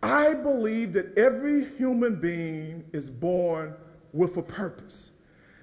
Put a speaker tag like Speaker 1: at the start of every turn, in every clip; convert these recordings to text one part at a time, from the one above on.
Speaker 1: I believe that every human being is born with a purpose.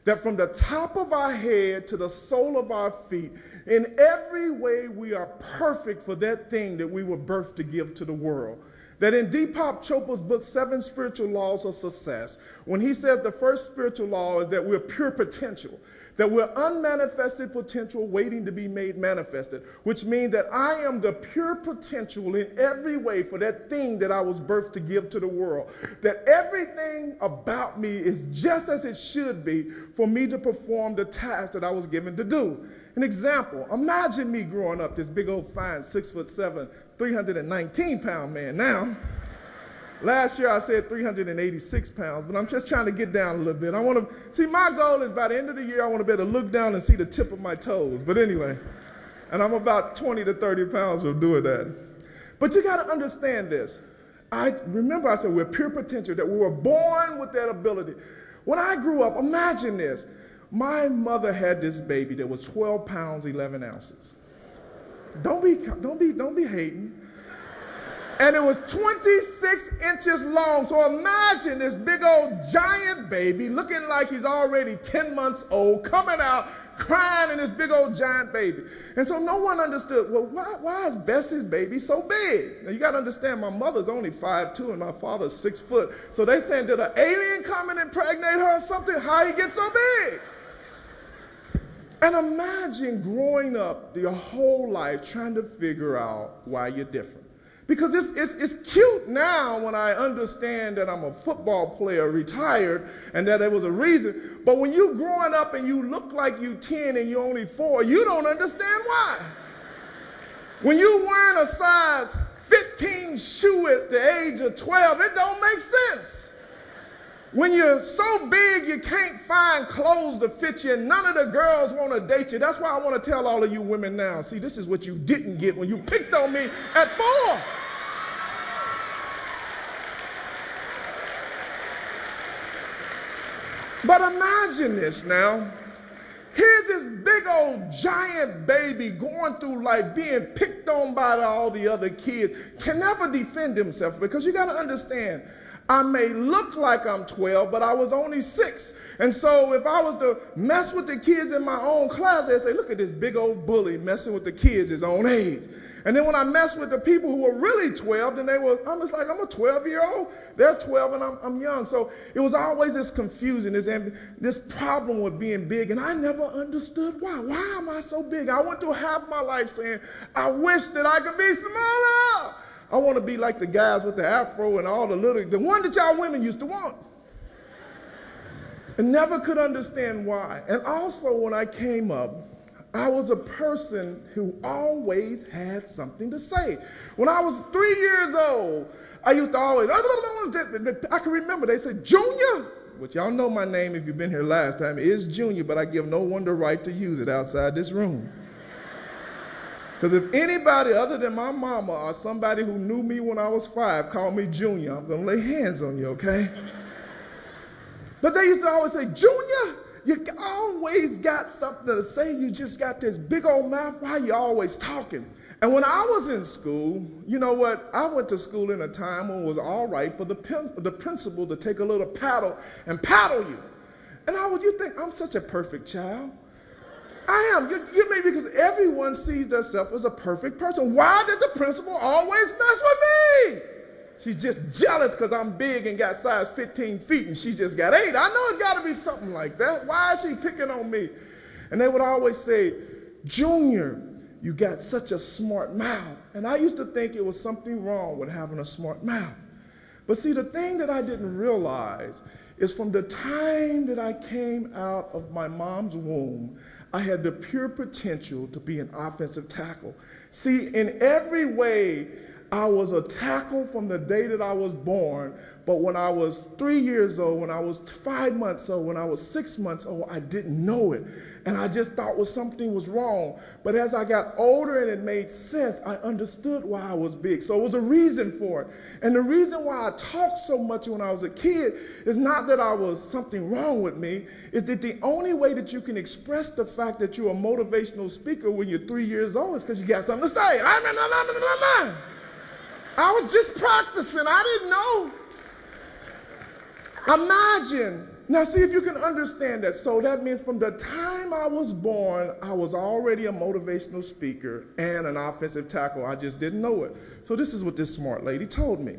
Speaker 1: That from the top of our head to the sole of our feet, in every way we are perfect for that thing that we were birthed to give to the world. That in Deepak Chopra's book, 7 Spiritual Laws of Success, when he says the first spiritual law is that we're pure potential, that we're unmanifested potential waiting to be made manifested, which means that I am the pure potential in every way for that thing that I was birthed to give to the world. That everything about me is just as it should be for me to perform the task that I was given to do. An example, imagine me growing up, this big old fine 6'7", 319-pound man. Now, last year I said 386 pounds, but I'm just trying to get down a little bit. I want to, see, my goal is by the end of the year, I want to be able to look down and see the tip of my toes. But anyway, and I'm about 20 to 30 pounds of doing that. But you got to understand this. Remember I said we're pure potential, that we were born with that ability. When I grew up, imagine this. My mother had this baby that was 12 pounds, 11 ounces. Don't be hating. And it was 26 inches long. So imagine this big old giant baby looking like he's already 10 months old, coming out crying in this big old giant baby. And so no one understood, well, why is Bessie's baby so big? Now you got to understand, my mother's only 5'2" and my father's 6 foot. So they saying, did an alien come and impregnate her or something? How he get so big? And imagine growing up your whole life trying to figure out why you're different. Because it's cute now when I understand that I'm a football player, retired, and that there was a reason. But when you're growing up and you look like you 10 and you're only 4, you don't understand why. When you're wearing a size 15 shoe at the age of 12, it don't make sense. When you're so big you can't find clothes to fit you and none of the girls want to date you. That's why I want to tell all of you women now, see, this is what you didn't get when you picked on me at 4. But imagine this now. Here's this big old giant baby going through life being picked on by all the other kids, can never defend himself, because you got to understand, I may look like I'm 12, but I was only 6. And so if I was to mess with the kids in my own class, they'd say, look at this big old bully messing with the kids his own age. And then when I mess with the people who were really 12, then I'm just like, I'm a 12-year-old. They're 12 and I'm young. So it was always this confusion, this problem with being big. And I never understood why. Why am I so big? I went through half my life saying, I wish that I could be smaller. I want to be like the guys with the afro and all the one that y'all women used to want. And never could understand why. And also when I came up, I was a person who always had something to say. When I was 3 years old, I used to always, I can remember, they said, Junior, which y'all know my name if you've been here last time, is Junior, but I give no one the right to use it outside this room. Because if anybody other than my mama or somebody who knew me when I was 5 called me Junior, I'm going to lay hands on you, okay? But they used to always say, Junior, you always got something to say. You just got this big old mouth. Why you always talking? And when I was in school, you know what? I went to school in a time when it was all right for the principal to take a little paddle and paddle you. And you think, I'm such a perfect child. I am. You mean because everyone sees themselves as a perfect person. Why did the principal always mess with me? She's just jealous because I'm big and got size 15 feet and she just got 8. I know it's got to be something like that. Why is she picking on me? And they would always say, Junior, you got such a smart mouth. And I used to think it was something wrong with having a smart mouth. But see, the thing that I didn't realize is from the time that I came out of my mom's womb, I had the pure potential to be an offensive tackle. See, in every way, I was a tackle from the day that I was born, but when I was 3 years old, when I was 5 months old, when I was 6 months old, I didn't know it. And I just thought something was wrong. But as I got older and it made sense, I understood why I was big. So it was a reason for it. And the reason why I talked so much when I was a kid is not that I was something wrong with me, is that the only way that you can express the fact that you're a motivational speaker when you're 3 years old is because you got something to say. I was just practicing. I didn't know. Imagine. Now, see if you can understand that. So that means from the time I was born, I was already a motivational speaker and an offensive tackle. I just didn't know it. So this is what this smart lady told me.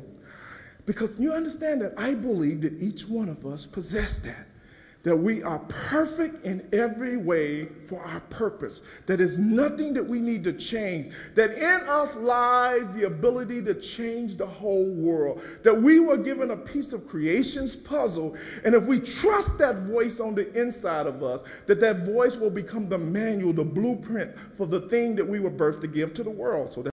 Speaker 1: Because you understand that I believe that each one of us possess that we are perfect in every way for our purpose, that there's nothing that we need to change, that in us lies the ability to change the whole world, that we were given a piece of creation's puzzle, and if we trust that voice on the inside of us, that voice will become the manual, the blueprint for the thing that we were birthed to give to the world. So